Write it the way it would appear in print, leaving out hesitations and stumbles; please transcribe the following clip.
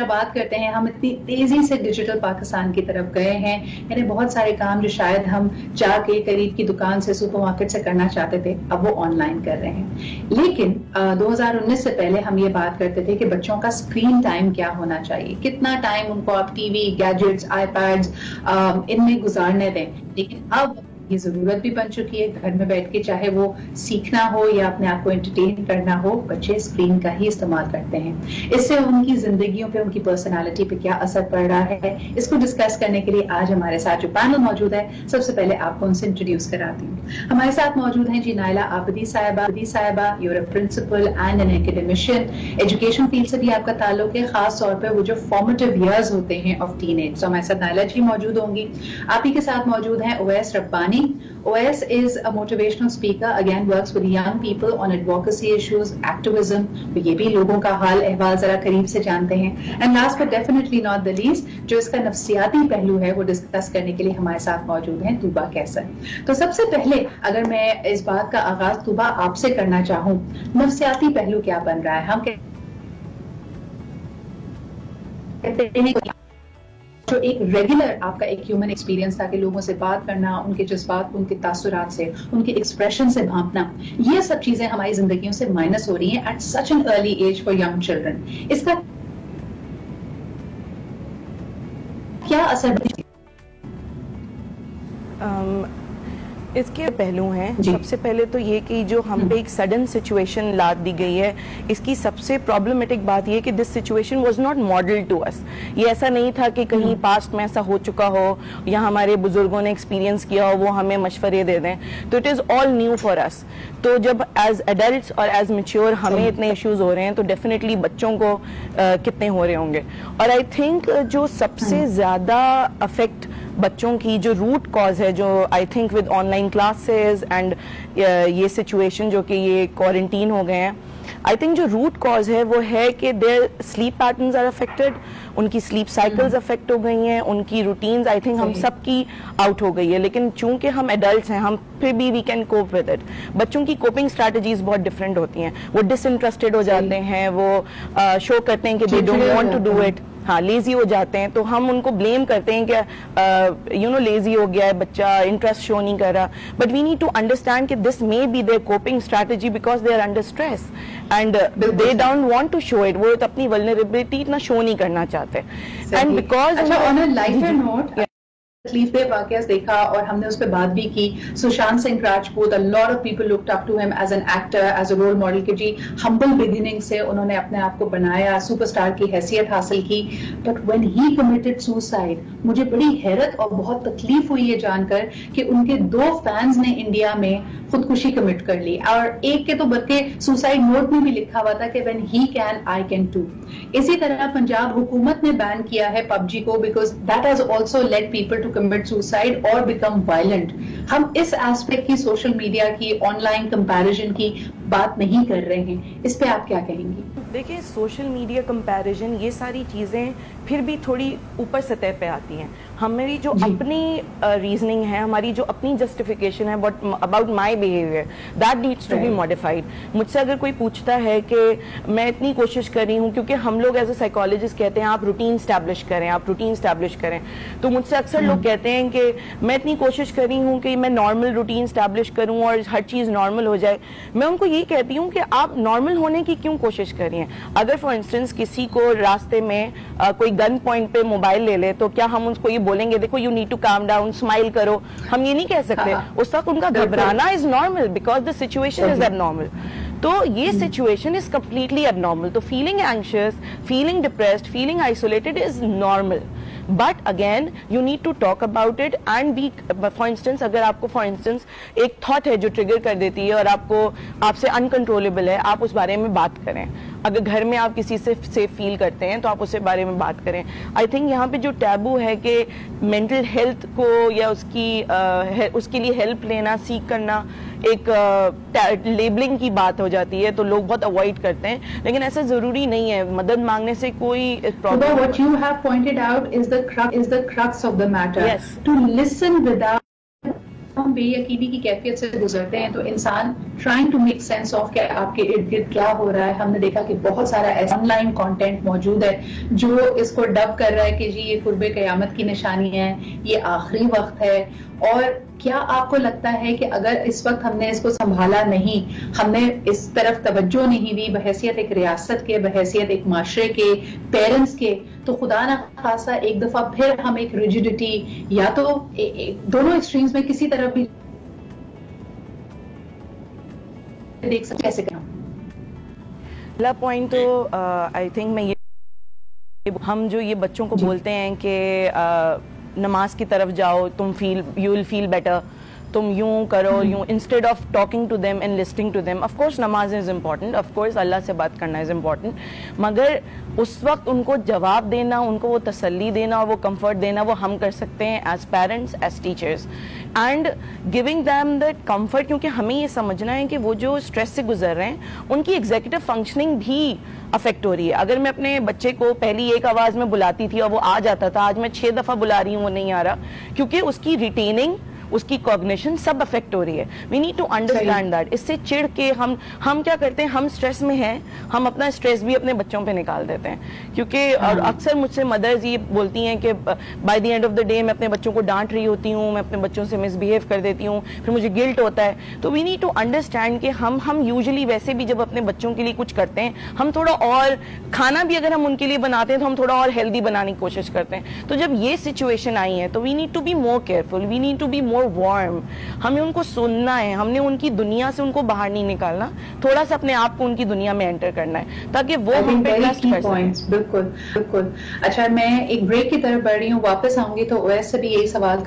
بات کرتے ہیں ہم اتنی تیزی سے ڈیجیٹل پاکستان کی طرف گئے ہیں، یعنی بہت سارے کام جو شاید ہم جا کے قریب کی دکان سے سپر مارکیٹ سے کرنا چاہتے تھے اب وہ آن لائن کر رہے ہیں. لیکن 2019 سے پہلے ہم یہ بات کرتے تھے کہ بچوں کا اسکرین ٹائم کیا ہونا چاہیے، کتنا ٹائم ان کو آپ ٹی وی، گیجٹس، آئی پیڈز ان میں گزارنے دیں. لیکن اب یہ ضرورت بھی بن چکی ہے، گھر میں بیٹھ کے چاہے وہ سیکھنا ہو یا اپنے آپ کو انٹرٹین کرنا ہو، بچے اسکرین کا ہی استعمال کرتے ہیں. اس سے ان کی زندگیوں پہ، ان کی پرسنالٹی پہ کیا اثر پڑ رہا ہے، اس کو ڈسکس کرنے کے لیے آج ہمارے ساتھ جو پینل موجود ہے، سب سے پہلے آپ کو ان سے انٹروڈیوس کراتی ہوں. ہمارے ساتھ موجود ہیں جی نائلہ عابدی صاحبہ، you're a principal and an academician. Education field سے بھی آپ کا تعلق ہے، خاص طور پہ وہ جو فارمیٹیو ایئرز ہوتے ہیں آف ٹین ایج. تو ہمارے ساتھ نائلہ جی موجود ہوں گی. آپ ہی کے ساتھ موجود ہیں اویس ربانی. OS is a motivational speaker, again works with young people on advocacy issues, activism. تو یہ بھی لوگوں کا حال احوال ذرا قریب سے جانتے ہیں. And last but definitely not the least, جو اس کا نفسیاتی پہلو ہے وہ ڈسکس کرنے کے لیے ہمارے ساتھ موجود ہیں طوبیٰ کیسر. تو سب سے پہلے اگر میں اس بات کا آغاز طوبیٰ آپ سے کرنا چاہوں، نفسیاتی پہلو کیا بن رہا ہے؟ ہم کہتے ہیں جو ایک ریگولر آپ کا ایک ہیومن ایکسپیرینس تھا کہ لوگوں سے بات کرنا، ان کے جذبات، ان کے تاثرات سے، ان کے ایکسپریشن سے بھانپنا، یہ سب چیزیں ہماری زندگیوں سے مائنس ہو رہی ہیں at such an early age for young children. اس کا کیا اثر؟ اس کے پہلو ہیں. سب سے پہلے تو یہ کہ جو ہم پہ ایک سڈن سچویشن لاد دی گئی ہے، اس کی سب سے پرابلمٹک بات یہ کہ this situation was not model to us. یہ ایسا نہیں تھا کہ کہیں پاسٹ میں ایسا ہو چکا ہو یا ہمارے بزرگوں نے ایکسپیرینس کیا ہو وہ ہمیں مشورے دے دیں. تو it is all new for us. تو جب ایز ایڈلٹس اور ایز میچیور ہمیں اتنے ایشوز ہو رہے ہیں تو ڈیفینیٹلی بچوں کو کتنے ہو رہے ہوں گے. اور آئی تھنک جو سب سے زیادہ افیکٹ بچوں کی جو روٹ کاز ہے، جو I think with on line classes and یہ سچویشن جو کہ یہ کوارنٹین ہو گئے ہیں، آئی تھنک جو روٹ کاز ہے وہ ہے کہ دیر سلیپ پیٹرنز آر افیکٹڈ. ان کی سلیپ سائیکلز افیکٹ ہو گئی ہیں، ان کی روٹینز آئی تھنک ہم سب کی آؤٹ ہو گئی ہے. لیکن چونکہ ہم ایڈلٹس ہیں ہم پھر بھی we can cope with it. بچوں کی کوپنگ اسٹریٹجیز بہت ڈفرینٹ ہوتی ہیں. وہ ڈس انٹرسٹیڈ ہو جاتے ہیں، وہ شو کرتے ہیں کہ they don't want to do it. ہاں لیزی ہو جاتے ہیں تو ہم ان کو بلیم کرتے ہیں کہ لیزی ہو گیا ہے بچہ، انٹرسٹ شو نہیں کر رہا. But we need to understand کہ this may be their coping strategy because they are under stress and they don't want to show it. وہ اپنی ولنریبلٹی اتنا شو نہیں کرنا چاہتے. اینڈ بیکاز تکلیف دہ واقعات دیکھا اور ہم نے اس پہ بات بھی کی. Sushant Singh Rajput, a lot of people looked up to him as an actor, as a role model کہ جی humble beginning سے انہوں نے اپنے آپ کو بنایا, سپر اسٹار کی حیثیت حاصل کی. But when he committed suicide, مجھے بڑی حیرت اور بہت تکلیف ہوئی یہ جان کر کہ ان کے 2 فینز نے انڈیا میں خودکشی کمٹ کر لی, اور ایک کے تو بلکہ سوسائڈ نوٹ میں بھی لکھا ہوا تھا کہ when he can, I can too. اسی طرح پنجاب حکومت نے بین کیا ہے پب جی کو because that has also led people to commit suicide or become violent. ہم اس ایسپیکٹ کی سوشل میڈیا کی, آن لائن کمپیریزن کی بات نہیں کر رہے ہیں, اس پہ آپ کیا کہیں گی؟ دیکھیں سوشل میڈیا کمپیریزن یہ ساری چیزیں پھر بھی تھوڑی اوپر سطح پہ آتی ہیں. ہماری جو اپنی ریزننگ ہے, ہماری جو اپنی جسٹیفیکیشن ہے about my behaviour, that needs to be modified. مجھ سے اگر کوئی پوچھتا ہے کہ میں اتنی کوشش کر رہی ہوں, کیونکہ ہم لوگ ایز اے سائیکالوجسٹ کہتے ہیں آپ روٹین اسٹیبلش کریں, آپ روٹین اسٹیبلش کریں, تو مجھ سے اکثر لوگ کہتے ہیں کہ میں اتنی کوشش کر رہی ہوں کہ میں نارمل روٹین اسٹیبلش کروں اور ہر چیز نارمل ہو جائے. میں ان کو یہی کہتی ہوں کہ آپ نارمل ہونے کی کیوں کوشش کر رہی ہیں؟ اگر فار انسٹنس کسی کو راستے میں کوئی گن پوائنٹ پہ موبائل لے لے تو کیا ہم اس کو یہ بولیں گے دیکھو you need to calm down, smile کرو؟ ہم یہ نہیں کہہ سکتے. اس وقت ان کا گھبرانا is normal because the situation is abnormal. تو یہ situation is completely abnormal. تو feeling anxious, feeling depressed, feeling isolated is normal. But again, you need to talk about it and be, for instance, اگر آپ کو for instance ایک thought ہے جو trigger کر دیتی ہے اور آپ سے uncontrollable ہے, آپ اس بارے میں بات کریں. اگر گھر میں آپ کسی سے سیف فیل کرتے ہیں تو آپ اس بارے میں بات کریں. آئی تھنک یہاں پہ جو ٹیبو ہے کہ مینٹل ہیلتھ کو یا اس کے لیے ہیلپ لینا, سیکھ کرنا ایک لیبلنگ کی بات ہو جاتی ہے, تو لوگ بہت اوائڈ کرتے ہیں. لیکن ایسا ضروری نہیں ہے, مدد مانگنے سے کوئی problem. What you have pointed out is the crux of the matter. Yes. To listen without ہم بے یقینی کی کیفیت سے گزرتے ہیں تو انسان trying to make sense of کہ آپ کے ارد گرد کیا ہو رہا ہے. ہم نے دیکھا کہ بہت سارا ایسا آن لائن کانٹینٹ موجود ہے جو اس کو ڈب کر رہا ہے کہ جی یہ قرب قیامت کی نشانی ہے, یہ آخری وقت ہے. اور کیا آپ کو لگتا ہے کہ اگر اس وقت ہم نے اس کو سنبھالا نہیں, ہم نے اس طرف توجہ نہیں دی بحیثیت ایک ریاست کے, بحیثیت ایک معاشرے کے, پیرنٹس کے, تو خدا نہ خاصہ ایک دفعہ پھر ہم ایک ریجیڈیٹی یا تو دونوں ایکسٹریمز میں کسی طرف بھی دیکھ سکتے. کیسے کرنا پہلا پوائنٹ تو آئی تھنک میں یہ ہم جو یہ بچوں کو بولتے ہیں کہ نماز کی طرف جاؤ, تم یو ول فیل بیٹر, تم یوں کرو یوں, instead of talking to them and listening to them. Of course namaz is important, of course Allah سے بات کرنا از امپورٹنٹ, مگر اس وقت ان کو جواب دینا, ان کو وہ تسلی دینا اور وہ کمفرٹ دینا وہ ہم کر سکتے ہیں as parents, as teachers, and giving them that comfort. کیونکہ ہمیں یہ سمجھنا ہے کہ وہ جو اسٹریس سے گزر رہے ہیں ان کی ایگزیکٹو فنکشننگ بھی افیکٹ ہو رہی ہے. اگر میں اپنے بچے کو پہلی ایک آواز میں بلاتی تھی اور وہ آ جاتا تھا, آج میں 6 دفعہ بلا رہی ہوں وہ نہیں آ رہا, کیونکہ اس کی ریٹیننگ, اس کی کوگنیشن سب افیکٹ ہو رہی ہے. We need to understand that. اس سے چڑ کے ہم کیا کرتے ہیں, ہم اسٹریس میں ہیں, ہم اپنا اسٹریس بھی اپنے بچوں پہ نکال دیتے ہیں. کیونکہ اور اکثر مجھ سے مدرز یہ بولتی ہیں کہ by the end of the day میں اپنے بچوں کو ڈانٹ رہی ہوتی ہوں, میں اپنے بچوں سے مس بہیو کر دیتی ہوں, پھر مجھے گلٹ ہوتا ہے. تو وی نیڈ ٹو انڈرسٹینڈ کہ ہم یوزلی ویسے بھی جب اپنے بچوں کے لیے کچھ کرتے ہیں, ہم تھوڑا اور کھانا بھی اگر ہم ان کے لیے بناتے ہیں تو ہم تھوڑا اور ہیلدی بنانے کی کوشش کرتے ہیں. تو جب یہ سچویشن آئی ہے تو we need to be more careful, we need to be more warm. ہمیں ان کو سننا ہے, ہم نے ان کی دنیا سے ان کو باہر نہیں نکالنا, تھوڑا سا اپنے آپ کو ان کی دنیا میں انٹر کرنا ہے تاکہ وہ ہم پہ ٹرسٹ کر سکیں. بالکل بالکل. اچھا, میں ایک بریک کی طرف بڑھ رہی ہوں, واپس آؤں گی تو اویس سے بھی یہی سوال